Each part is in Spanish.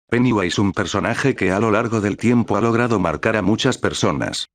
Pennywise, un personaje que a lo largo del tiempo ha logrado marcar a muchas personas.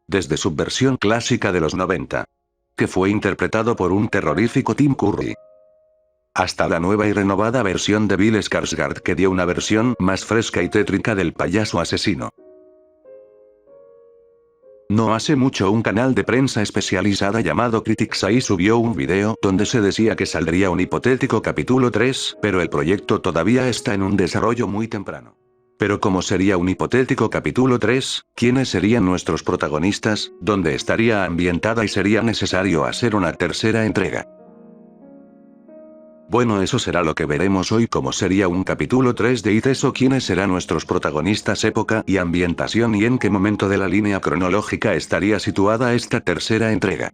Desde su versión clásica de los 90, que fue interpretado por un terrorífico Tim Curry, hasta la nueva y renovada versión de Bill Skarsgård, que dio una versión más fresca y tétrica del payaso asesino. No hace mucho un canal de prensa especializada llamado Critics Eye subió un video donde se decía que saldría un hipotético capítulo 3, pero el proyecto todavía está en un desarrollo muy temprano. Pero ¿cómo sería un hipotético capítulo 3? ¿Quiénes serían nuestros protagonistas? ¿Dónde estaría ambientada y sería necesario hacer una tercera entrega? Bueno, eso será lo que veremos hoy. ¿Cómo sería un capítulo 3 de It? Eso, quiénes serán nuestros protagonistas, época y ambientación, y en qué momento de la línea cronológica estaría situada esta tercera entrega.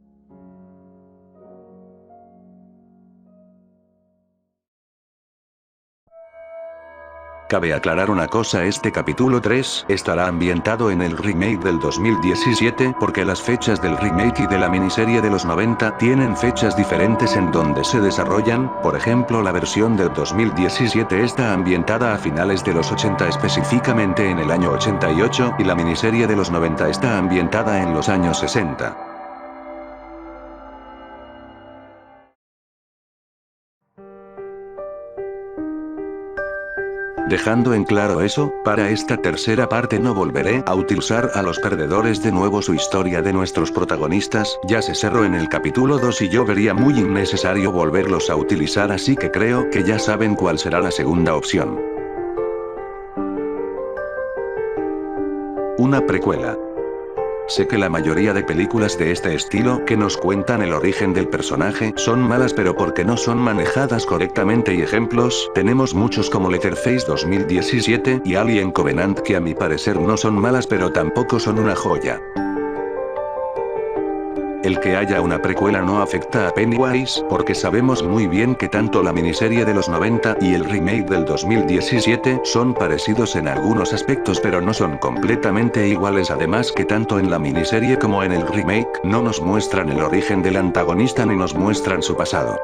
Cabe aclarar una cosa, este capítulo 3 estará ambientado en el remake del 2017, porque las fechas del remake y de la miniserie de los 90 tienen fechas diferentes en donde se desarrollan. Por ejemplo, la versión del 2017 está ambientada a finales de los 80, específicamente en el año 88, y la miniserie de los 90 está ambientada en los años 60. Dejando en claro eso, para esta tercera parte no volveré a utilizar a los perdedores de nuevo. Su historia de nuestros protagonistas ya se cerró en el capítulo 2 y yo vería muy innecesario volverlos a utilizar, así que creo que ya saben cuál será la segunda opción. Una precuela. Sé que la mayoría de películas de este estilo que nos cuentan el origen del personaje son malas, pero porque no son manejadas correctamente, y ejemplos tenemos muchos como Letterface 2017 y Alien Covenant, que a mi parecer no son malas pero tampoco son una joya. El que haya una precuela no afecta a Pennywise, porque sabemos muy bien que tanto la miniserie de los 90 y el remake del 2017 son parecidos en algunos aspectos, pero no son completamente iguales. Además, que tanto en la miniserie como en el remake no nos muestran el origen del antagonista ni nos muestran su pasado.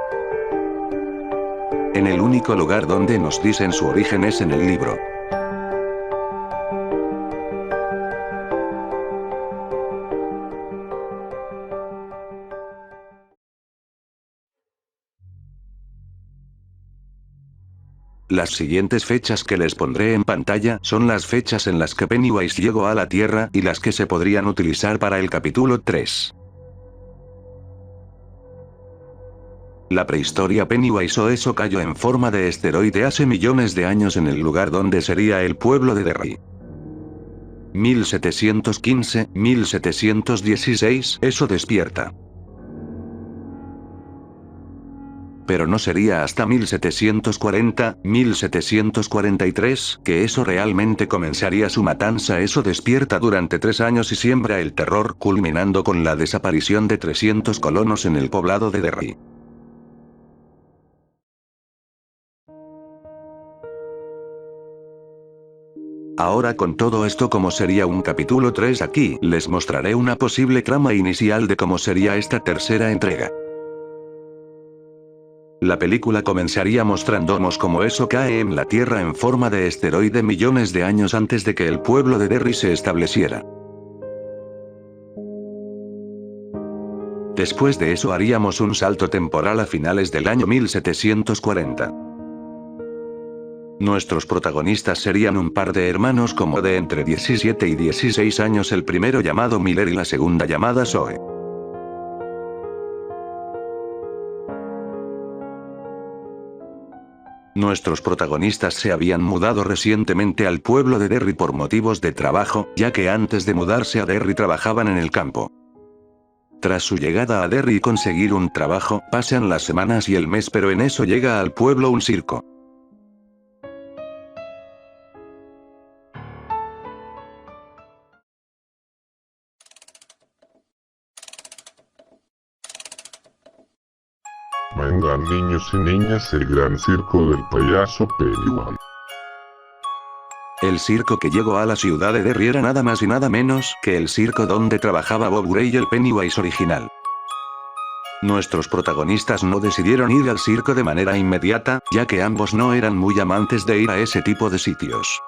En el único lugar donde nos dicen su origen es en el libro. Las siguientes fechas que les pondré en pantalla son las fechas en las que Pennywise llegó a la Tierra y las que se podrían utilizar para el capítulo 3. La prehistoria. Pennywise o eso cayó en forma de esteroide hace millones de años en el lugar donde sería el pueblo de Derry. 1715, 1716, eso despierta. Pero no sería hasta 1740, 1743, que eso realmente comenzaría su matanza. Eso despierta durante 3 años y siembra el terror, culminando con la desaparición de 300 colonos en el poblado de Derry. Ahora, con todo esto, ¿cómo sería un capítulo 3? Aquí les mostraré una posible trama inicial de cómo sería esta tercera entrega. La película comenzaría mostrándonos cómo eso cae en la Tierra en forma de esteroide millones de años antes de que el pueblo de Derry se estableciera. Después de eso haríamos un salto temporal a finales del año 1740. Nuestros protagonistas serían un par de hermanos como de entre 17 y 16 años, el primero llamado Miller y la segunda llamada Zoe. Nuestros protagonistas se habían mudado recientemente al pueblo de Derry por motivos de trabajo, ya que antes de mudarse a Derry trabajaban en el campo. Tras su llegada a Derry y conseguir un trabajo, pasan las semanas y el mes, pero en eso llega al pueblo un circo. Vengan niños y niñas, el gran circo del payaso Pennywise. El circo que llegó a la ciudad de Derry era nada más y nada menos que el circo donde trabajaba Bob Gray, el Pennywise original. Nuestros protagonistas no decidieron ir al circo de manera inmediata, ya que ambos no eran muy amantes de ir a ese tipo de sitios.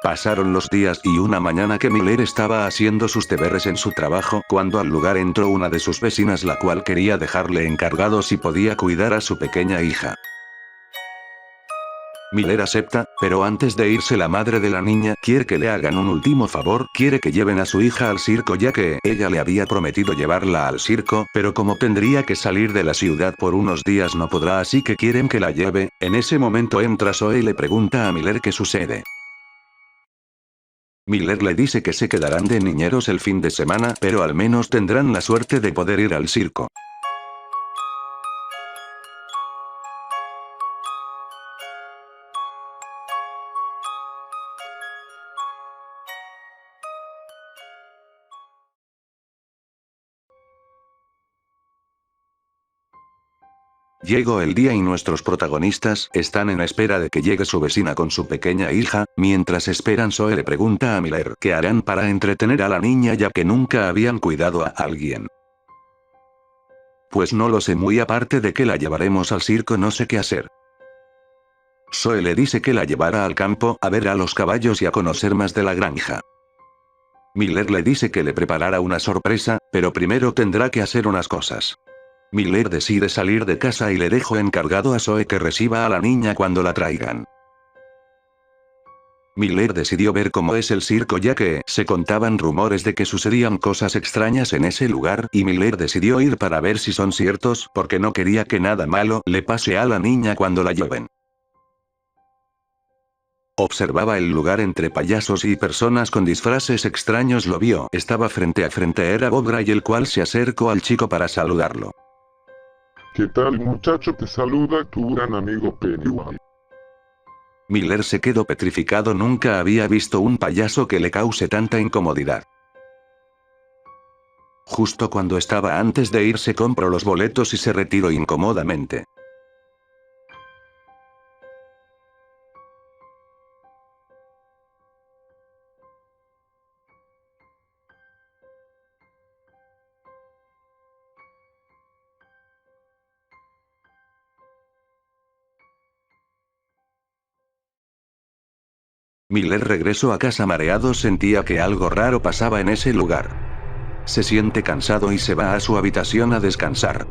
Pasaron los días y una mañana que Miller estaba haciendo sus deberes en su trabajo cuando al lugar entró una de sus vecinas la cual quería dejarle encargado si podía cuidar a su pequeña hija. Miller acepta, pero antes de irse la madre de la niña quiere que le hagan un último favor, quiere que lleven a su hija al circo ya que ella le había prometido llevarla al circo, pero como tendría que salir de la ciudad por unos días no podrá así que quieren que la lleve. En ese momento entra Zoe y le pregunta a Miller qué sucede. Miller le dice que se quedarán de niñeros el fin de semana, pero al menos tendrán la suerte de poder ir al circo. Llegó el día y nuestros protagonistas están en espera de que llegue su vecina con su pequeña hija. Mientras esperan, Zoe le pregunta a Miller qué harán para entretener a la niña ya que nunca habían cuidado a alguien. Pues no lo sé, muy aparte de que la llevaremos al circo no sé qué hacer. Zoe le dice que la llevará al campo a ver a los caballos y a conocer más de la granja. Miller le dice que le preparará una sorpresa, pero primero tendrá que hacer unas cosas. Miller decide salir de casa y le dejó encargado a Zoe que reciba a la niña cuando la traigan. Miller decidió ver cómo es el circo ya que se contaban rumores de que sucedían cosas extrañas en ese lugar y Miller decidió ir para ver si son ciertos porque no quería que nada malo le pase a la niña cuando la lleven. Observaba el lugar entre payasos y personas con disfraces extraños. Lo vio, estaba frente a frente, era Bob Gray el cual se acercó al chico para saludarlo. ¿Qué tal, muchacho? Te saluda tu gran amigo Pennywise. Miller se quedó petrificado, nunca había visto un payaso que le cause tanta incomodidad. Justo cuando estaba antes de irse compró los boletos y se retiró incómodamente. Miller regresó a casa mareado, sentía que algo raro pasaba en ese lugar. Se siente cansado y se va a su habitación a descansar.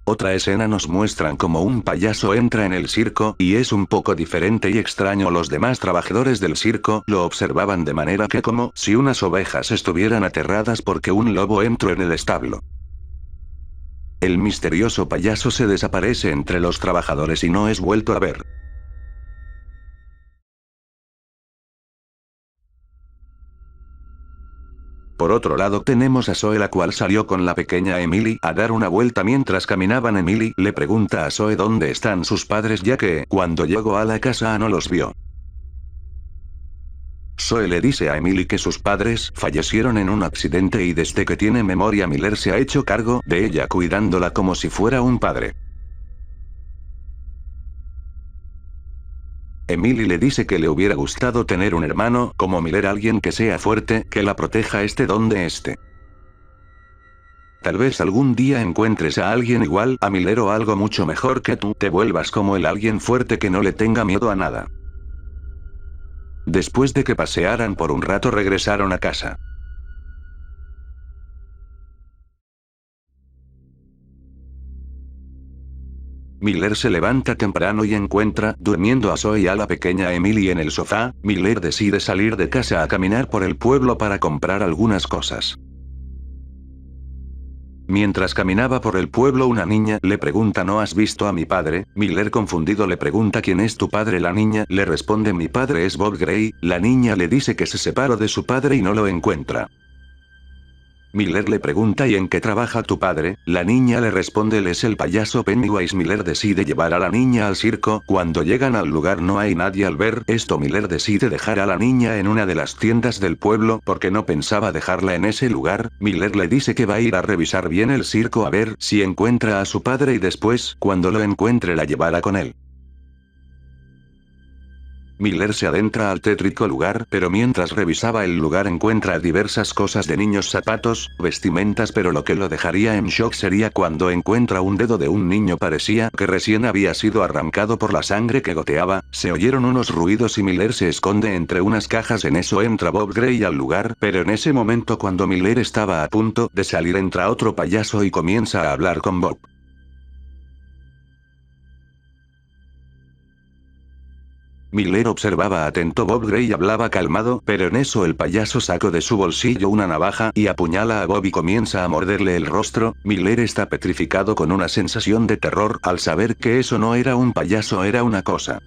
Otra escena nos muestran como un payaso entra en el circo, y es un poco diferente y extraño. Los demás trabajadores del circo lo observaban de manera que como si unas ovejas estuvieran aterradas porque un lobo entró en el establo. El misterioso payaso se desaparece entre los trabajadores y no es vuelto a ver. Por otro lado tenemos a Zoe, la cual salió con la pequeña Emily a dar una vuelta. Mientras caminaban, Emily le pregunta a Zoe dónde están sus padres ya que cuando llegó a la casa no los vio. Zoe le dice a Emily que sus padres fallecieron en un accidente y desde que tiene memoria Miller se ha hecho cargo de ella cuidándola como si fuera un padre. Emily le dice que le hubiera gustado tener un hermano como Miller, alguien que sea fuerte, que la proteja esté donde esté. Tal vez algún día encuentres a alguien igual a Miller o algo mucho mejor que tú, te vuelvas como él, alguien fuerte que no le tenga miedo a nada. Después de que pasearan por un rato regresaron a casa. Miller se levanta temprano y encuentra durmiendo a Zoe y a la pequeña Emily en el sofá. Miller decide salir de casa a caminar por el pueblo para comprar algunas cosas. Mientras caminaba por el pueblo una niña le pregunta ¿no has visto a mi padre? Miller confundido le pregunta ¿quién es tu padre? La niña le responde mi padre es Bob Gray. La niña le dice que se separó de su padre y no lo encuentra. Miller le pregunta ¿y en qué trabaja tu padre? La niña le responde él es el payaso Pennywise. Miller decide llevar a la niña al circo. Cuando llegan al lugar no hay nadie. Al ver esto Miller decide dejar a la niña en una de las tiendas del pueblo porque no pensaba dejarla en ese lugar. Miller le dice que va a ir a revisar bien el circo a ver si encuentra a su padre y después, cuando lo encuentre, la llevará con él. Miller se adentra al tétrico lugar, pero mientras revisaba el lugar encuentra diversas cosas de niños, zapatos, vestimentas, pero lo que lo dejaría en shock sería cuando encuentra un dedo de un niño, parecía que recién había sido arrancado por la sangre que goteaba. Se oyeron unos ruidos y Miller se esconde entre unas cajas. En eso entra Bob Gray al lugar, pero en ese momento cuando Miller estaba a punto de salir entra otro payaso y comienza a hablar con Bob. Miller observaba atento. Bob Gray hablaba calmado, pero en eso el payaso sacó de su bolsillo una navaja y apuñala a Bob y comienza a morderle el rostro. Miller está petrificado con una sensación de terror al saber que eso no era un payaso, era una cosa.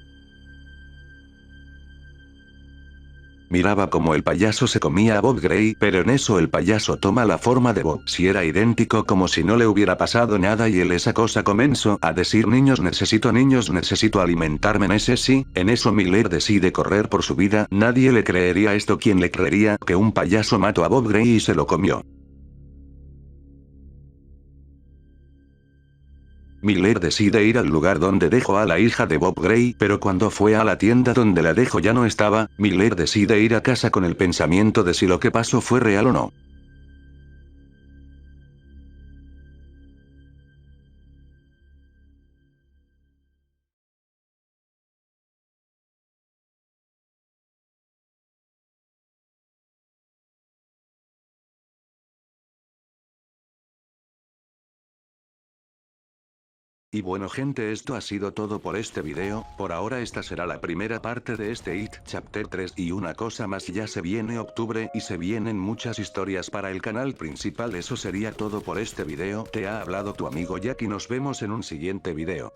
Miraba como el payaso se comía a Bob Gray, pero en eso el payaso toma la forma de Bob. Si era idéntico, como si no le hubiera pasado nada, y él esa cosa comenzó a decir: niños, necesito alimentarme. En eso Miller decide correr por su vida. Nadie le creería esto. ¿Quién le creería que un payaso mató a Bob Gray y se lo comió? Miller decide ir al lugar donde dejó a la hija de Bob Gray, pero cuando fue a la tienda donde la dejó ya no estaba. Miller decide ir a casa con el pensamiento de si lo que pasó fue real o no. Y bueno gente, esto ha sido todo por este video. Por ahora esta será la primera parte de este It Chapter 3, y una cosa más, ya se viene octubre y se vienen muchas historias para el canal principal. Eso sería todo por este video. Te ha hablado tu amigo Jack y nos vemos en un siguiente video.